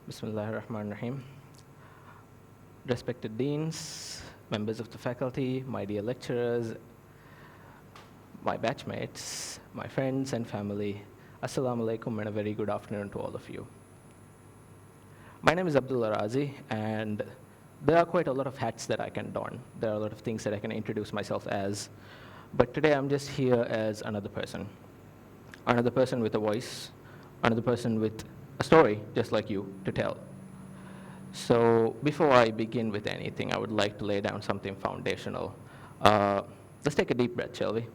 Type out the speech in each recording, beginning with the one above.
Bismillahir Rahmanir Rahim. Respected deans, members of the faculty, my dear lecturers, my batchmates, my friends and family, Assalamu alaikum and a very good afternoon to all of you. My name is Abdullah Razi, and there are quite a lot of hats that I can don. There are a lot of things that I can introduce myself as, but today I'm just here as another person with a voice, another person with a story just like you to tell. So before I begin with anything, I would like to lay down something foundational. Let's take a deep breath, shall we?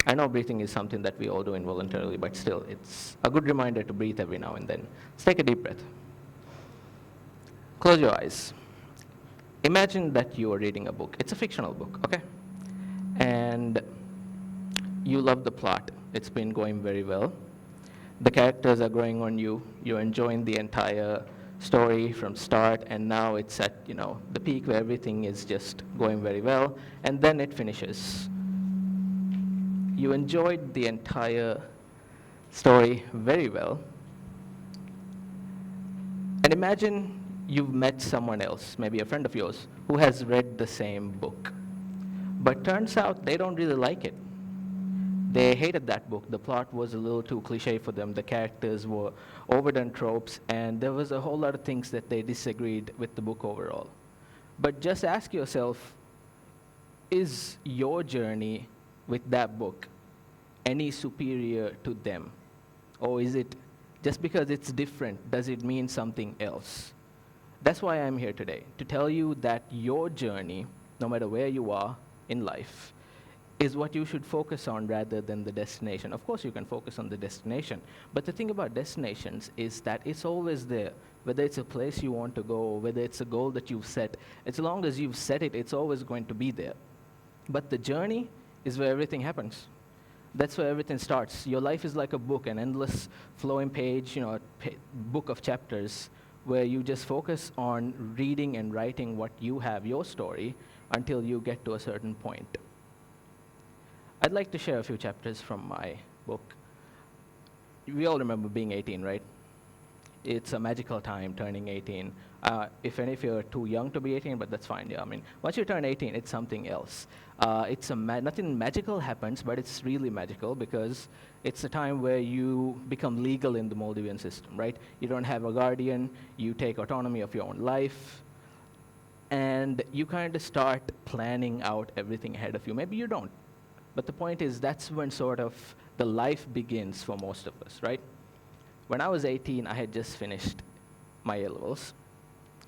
I know breathing is something that we all do involuntarily, but still, it's a good reminder to breathe every now and then. Let's take a deep breath. Close your eyes. Imagine that you are reading a book. It's a fictional book, okay? And you love the plot. It's been going very well. The characters are growing on you. You're enjoying the entire story from start, and now it's at the peak where everything is just going very well, and then it finishes. You enjoyed the entire story very well, and imagine you've met someone else, maybe a friend of yours, who has read the same book, but turns out they don't really like it. They hated that book. The plot was a little too cliche for them. The characters were overdone tropes, and there was a whole lot of things that they disagreed with the book overall. But just ask yourself, is your journey with that book any superior to them? Or is it, just because it's different, does it mean something else? That's why I'm here today, to tell you that your journey, no matter where you are in life, is what you should focus on rather than the destination. Of course, you can focus on the destination, but the thing about destinations is that it's always there. Whether it's a place you want to go, or whether it's a goal that you've set, as long as you've set it, it's always going to be there. But the journey is where everything happens. That's where everything starts. Your life is like a book, an endless flowing page, book of chapters, where you just focus on reading and writing what you have, your story, until you get to a certain point. I'd like to share a few chapters from my book. We all remember being 18, right? It's a magical time, turning 18. If any of you are too young to be 18, but that's fine. Yeah, I mean, once you turn 18, it's something else. Nothing magical happens, but it's really magical because it's a time where you become legal in the Maldivian system, right? You don't have a guardian. You take autonomy of your own life. And you kind of start planning out everything ahead of you. Maybe you don't. But the point is, that's when sort of the life begins for most of us, right? When I was 18, I had just finished my A-levels,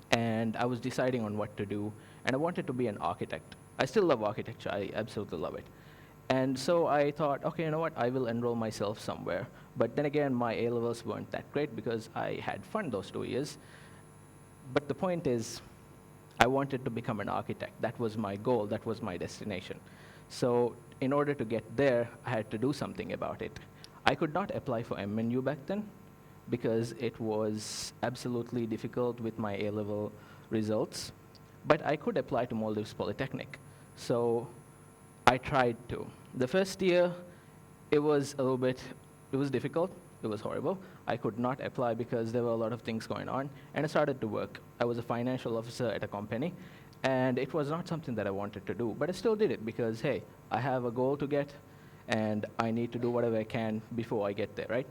and I was deciding on what to do, and I wanted to be an architect. I still love architecture. I absolutely love it. And so I thought, okay, you know what? I will enroll myself somewhere. But then again, my A-levels weren't that great because I had fun those 2 years. But the point is, I wanted to become an architect. That was my goal. That was my destination. So in order to get there, I had to do something about it. I could not apply for MNU back then because it was absolutely difficult with my A-level results. But I could apply to Maldives Polytechnic. So I tried to. The first year, it was difficult. It was horrible. I could not apply because there were a lot of things going on. And I started to work. I was a financial officer at a company. And it was not something that I wanted to do, but I still did it because, hey, I have a goal to get, and I need to do whatever I can before I get there, right?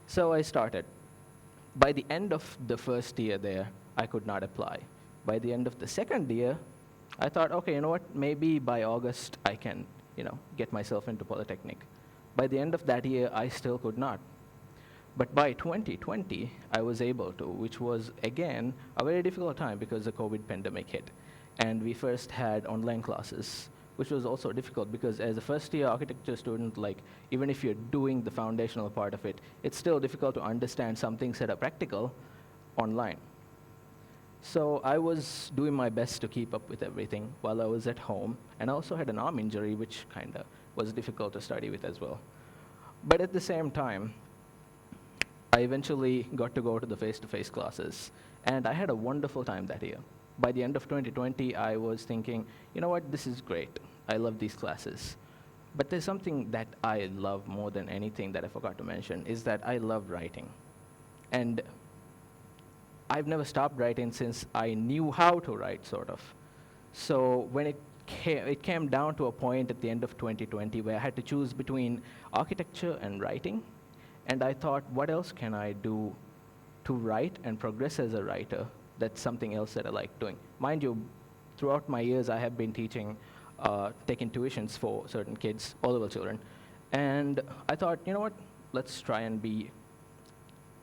So I started. By the end of the first year there, I could not apply. By the end of the second year, I thought, okay, you know what, maybe by August I can, get myself into Polytechnic. By the end of that year, I still could not. But by 2020, I was able to, which was, again, a very difficult time because the COVID pandemic hit. And we first had online classes, which was also difficult because as a first-year architecture student, even if you're doing the foundational part of it, it's still difficult to understand some things that are practical online. So I was doing my best to keep up with everything while I was at home. And I also had an arm injury, which kind of was difficult to study with as well. But at the same time, I eventually got to go to the face-to-face classes, and I had a wonderful time that year. By the end of 2020, I was thinking, you know what, this is great. I love these classes. But there's something that I love more than anything that I forgot to mention, is that I love writing. And I've never stopped writing since I knew how to write, sort of. So when it came down to a point at the end of 2020 where I had to choose between architecture and writing, and I thought, what else can I do to write and progress as a writer? That's something else that I like doing. Mind you, throughout my years, I have been teaching, taking tuitions for certain kids, all level children. And I thought, you know what, let's try and be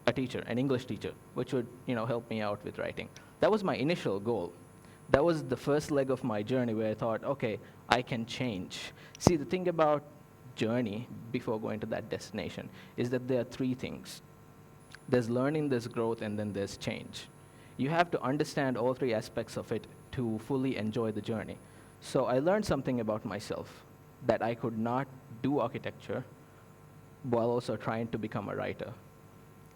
a teacher, an English teacher, which would help me out with writing. That was my initial goal. That was the first leg of my journey where I thought, okay, I can change. See, the thing about journey before going to that destination is that there are three things. There's learning, there's growth, and then there's change. You have to understand all three aspects of it to fully enjoy the journey. So I learned something about myself, that I could not do architecture while also trying to become a writer.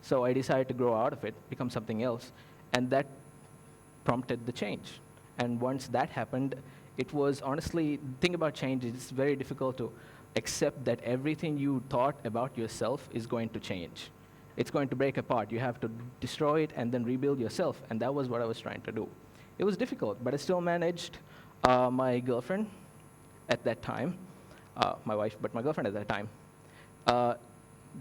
So I decided to grow out of it, become something else, and that prompted the change. And once that happened, it was honestly, the thing about change is it's very difficult to accept that everything you thought about yourself is going to change. It's going to break apart. You have to destroy it and then rebuild yourself, and that was what I was trying to do. It was difficult, but I still managed. My girlfriend at that time, my wife, but my girlfriend at that time,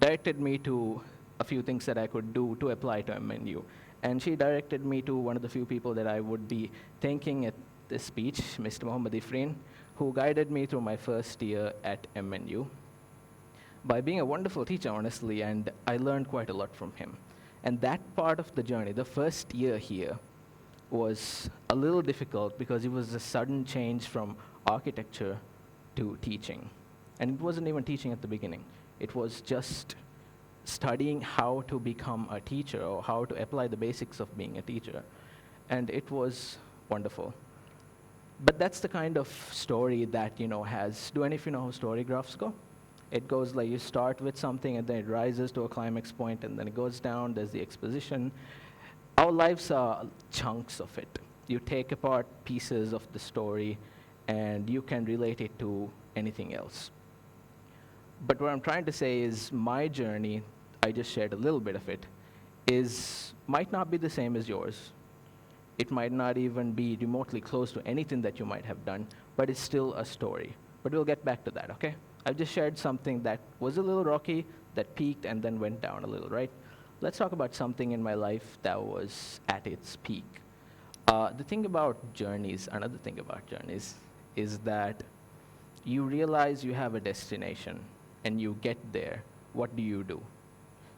directed me to a few things that I could do to apply to MNU. And she directed me to one of the few people that I would be thanking at this speech, Mr. Mohamed Ifrin, who guided me through my first year at MNU by being a wonderful teacher, honestly, and I learned quite a lot from him. And that part of the journey, the first year here, was a little difficult because it was a sudden change from architecture to teaching. And it wasn't even teaching at the beginning. It was just studying how to become a teacher or how to apply the basics of being a teacher. And it was wonderful. But that's the kind of story that, do any of you know how story graphs go? It goes like you start with something and then it rises to a climax point and then it goes down, there's the exposition. Our lives are chunks of it. You take apart pieces of the story and you can relate it to anything else. But what I'm trying to say is my journey, I just shared a little bit of it, might not be the same as yours. It might not even be remotely close to anything that you might have done, but it's still a story. But we'll get back to that, okay? I've just shared something that was a little rocky, that peaked and then went down a little, right? Let's talk about something in my life that was at its peak. The thing about journeys, another thing about journeys, is that you realize you have a destination and you get there. What do?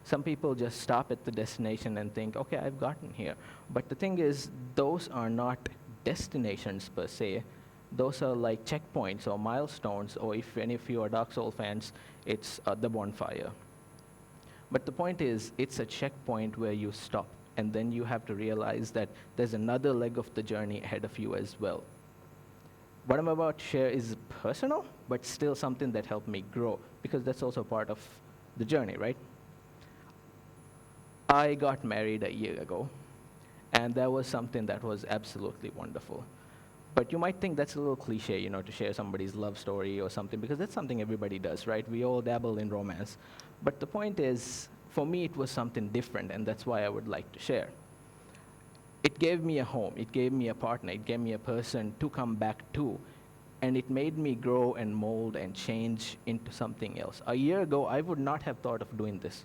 Some people just stop at the destination and think, okay, I've gotten here. But the thing is, those are not destinations per se. Those are like checkpoints or milestones, or if any of you are Dark Souls fans, it's the bonfire. But the point is, it's a checkpoint where you stop, and then you have to realize that there's another leg of the journey ahead of you as well. What I'm about to share is personal, but still something that helped me grow, because that's also part of the journey, right? I got married a year ago, and that was something that was absolutely wonderful. But you might think that's a little cliche, to share somebody's love story or something, because that's something everybody does, right? We all dabble in romance. But the point is, for me, it was something different, and that's why I would like to share. It gave me a home, it gave me a partner, it gave me a person to come back to, and it made me grow and mold and change into something else. A year ago, I would not have thought of doing this.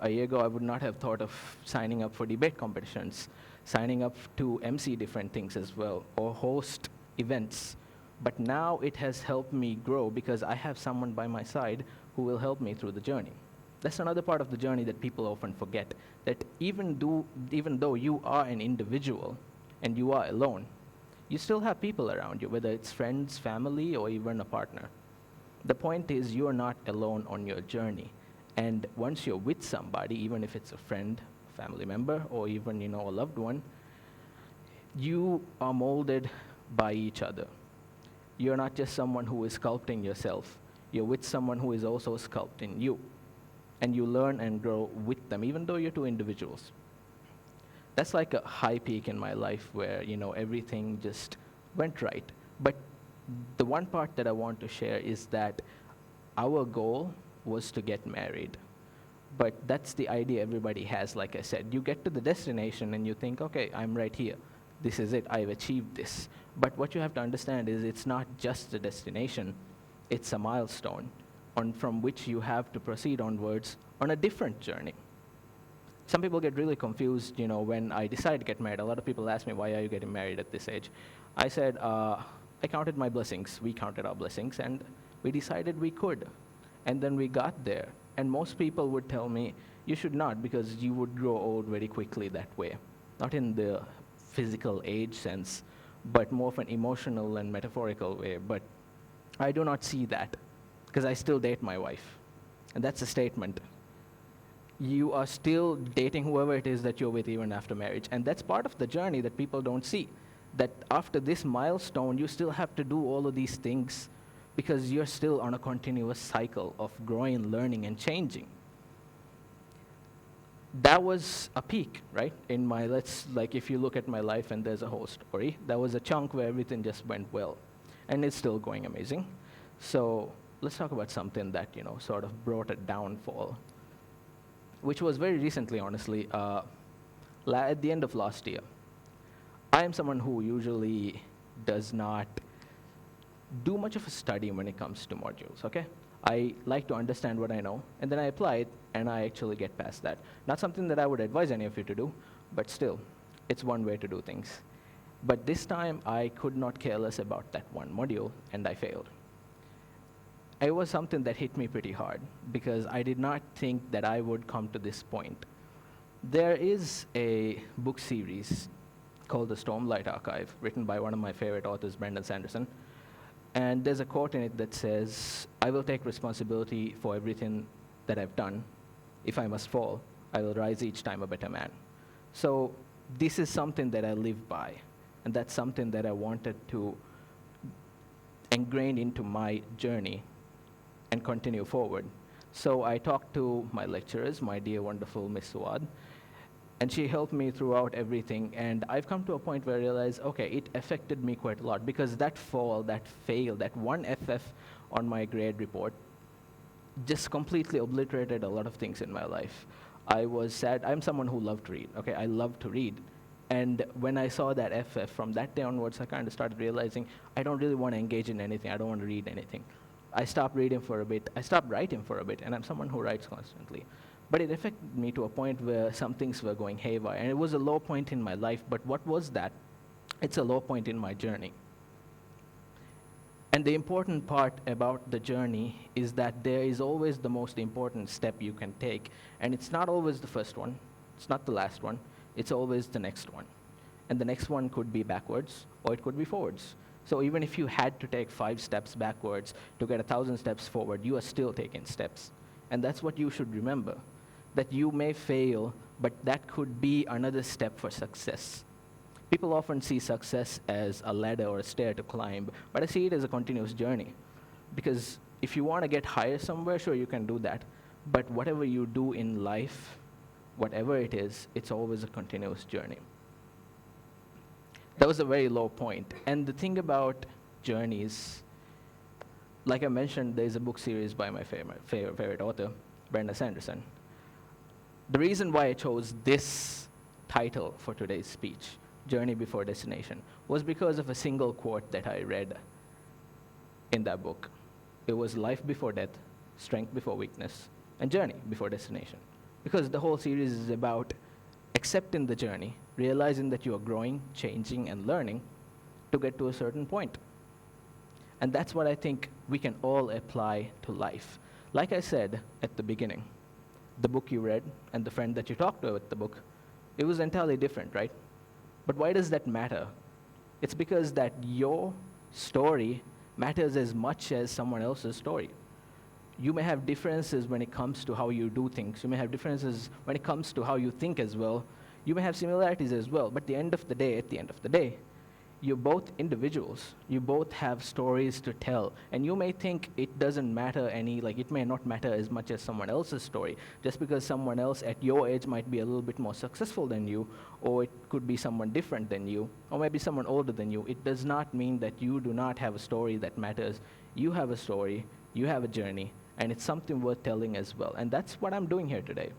A year ago, I would not have thought of signing up for debate competitions, signing up to MC different things as well, or host events. But now it has helped me grow because I have someone by my side who will help me through the journey. That's another part of the journey that people often forget, that even though you are an individual and you are alone, you still have people around you, whether it's friends, family, or even a partner. The point is, you are not alone on your journey. And once you're with somebody, even if it's a friend, family member, or even a loved one, you are molded by each other. You're not just someone who is sculpting yourself. You're with someone who is also sculpting you. And you learn and grow with them, even though you're two individuals. That's like a high peak in my life where, everything just went right. But the one part that I want to share is that our goal was to get married. But that's the idea everybody has, like I said. You get to the destination and you think, okay, I'm right here. This is it, I've achieved this. But what you have to understand is it's not just a destination, it's a milestone from which you have to proceed onwards on a different journey. Some people get really confused, when I decide to get married. A lot of people ask me, why are you getting married at this age? I said, I counted my blessings. We counted our blessings, and we decided we could. And then we got there. And most people would tell me, you should not, because you would grow old very quickly that way. Not in the physical age sense, but more of an emotional and metaphorical way. But I do not see that, because I still date my wife. And that's a statement. You are still dating whoever it is that you're with even after marriage. And that's part of the journey that people don't see. That after this milestone, you still have to do all of these things because you're still on a continuous cycle of growing, learning, and changing. That was a peak, right? If you look at my life and there's a whole story, that was a chunk where everything just went well. And it's still going amazing. So let's talk about something that, sort of brought a downfall, which was very recently, honestly, at the end of last year. I am someone who usually does not do much of a study when it comes to modules, okay? I like to understand what I know, and then I apply it, and I actually get past that. Not something that I would advise any of you to do, but still, it's one way to do things. But this time, I could not care less about that one module, and I failed. It was something that hit me pretty hard, because I did not think that I would come to this point. There is a book series called The Stormlight Archive, written by one of my favorite authors, Brandon Sanderson. And there's a quote in it that says, I will take responsibility for everything that I've done. If I must fall, I will rise each time a better man. So this is something that I live by, and that's something that I wanted to ingrain into my journey and continue forward. So I talked to my lecturers, my dear, wonderful Miss Suad, and she helped me throughout everything. And I've come to a point where I realized, okay, it affected me quite a lot, because that fall, that fail, that one FF on my grade report just completely obliterated a lot of things in my life. I was sad. I'm someone who loved to read, okay? I love to read. And when I saw that FF, from that day onwards, I kind of started realizing I don't really want to engage in anything. I don't want to read anything. I stopped reading for a bit. I stopped writing for a bit, and I'm someone who writes constantly. But it affected me to a point where some things were going haywire, and it was a low point in my life. But what was that? It's a low point in my journey. And the important part about the journey is that there is always the most important step you can take, and it's not always the first one. It's not the last one. It's always the next one. And the next one could be backwards, or it could be forwards. So even if you had to take 5 steps backwards to get 1,000 steps forward, you are still taking steps. And that's what you should remember, that you may fail, but that could be another step for success. People often see success as a ladder or a stair to climb, but I see it as a continuous journey. Because if you want to get higher somewhere, sure, you can do that. But whatever you do in life, whatever it is, it's always a continuous journey. That was a very low point. And the thing about journeys, like I mentioned, there's a book series by my favorite author, Brandon Sanderson. The reason why I chose this title for today's speech, Journey Before Destination, was because of a single quote that I read in that book. It was life before death, strength before weakness, and journey before destination. Because the whole series is about accepting the journey, realizing that you are growing, changing, and learning to get to a certain point. And that's what I think we can all apply to life. Like I said at the beginning, the book you read and the friend that you talked to with the book, it was entirely different, right? But why does that matter? It's because that your story matters as much as someone else's story. You may have differences when it comes to how you do things. You may have differences when it comes to how you think as well. You may have similarities as well. But at the end of the day, you're both individuals. You both have stories to tell. And you may think it doesn't matter it may not matter as much as someone else's story. Just because someone else at your age might be a little bit more successful than you, or it could be someone different than you, or maybe someone older than you, it does not mean that you do not have a story that matters. You have a story, you have a journey, and it's something worth telling as well. And that's what I'm doing here today.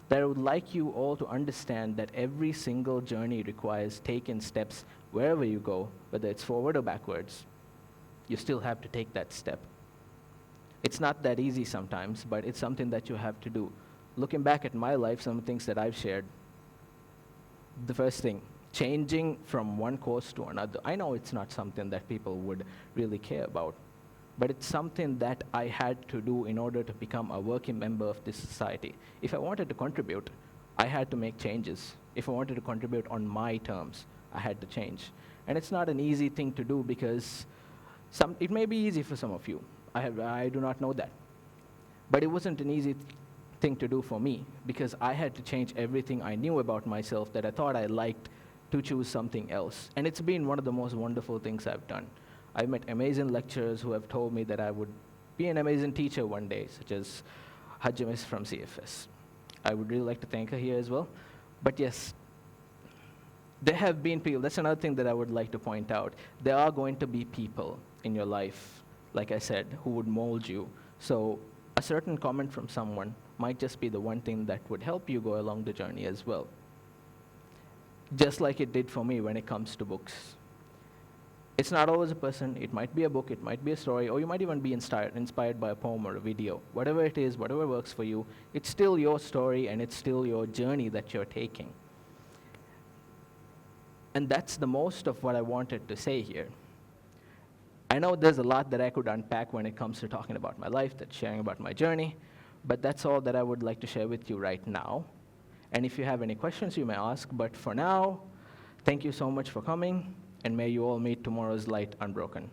That I would like you all to understand that every single journey requires taking steps wherever you go, whether it's forward or backwards. You still have to take that step. It's not that easy sometimes, but it's something that you have to do. Looking back at my life, some things that I've shared, the first thing, changing from one course to another. I know it's not something that people would really care about, but it's something that I had to do in order to become a working member of this society. If I wanted to contribute, I had to make changes. If I wanted to contribute on my terms, I had to change. And it's not an easy thing to do because it may be easy for some of you. I do not know that. But it wasn't an easy thing to do for me because I had to change everything I knew about myself that I thought I liked to choose something else. And it's been one of the most wonderful things I've done. I've met amazing lecturers who have told me that I would be an amazing teacher one day, such as Hajjamis from CFS. I would really like to thank her here as well. But yes, there have been people, that's another thing that I would like to point out. There are going to be people in your life, like I said, who would mold you. So a certain comment from someone might just be the one thing that would help you go along the journey as well. Just like it did for me when it comes to books. It's not always a person, it might be a book, it might be a story, or you might even be inspired by a poem or a video. Whatever it is, whatever works for you, it's still your story and it's still your journey that you're taking. And that's the most of what I wanted to say here. I know there's a lot that I could unpack when it comes to talking about my life, that's sharing about my journey, but that's all that I would like to share with you right now. And if you have any questions, you may ask, but for now, thank you so much for coming, and may you all meet tomorrow's light unbroken.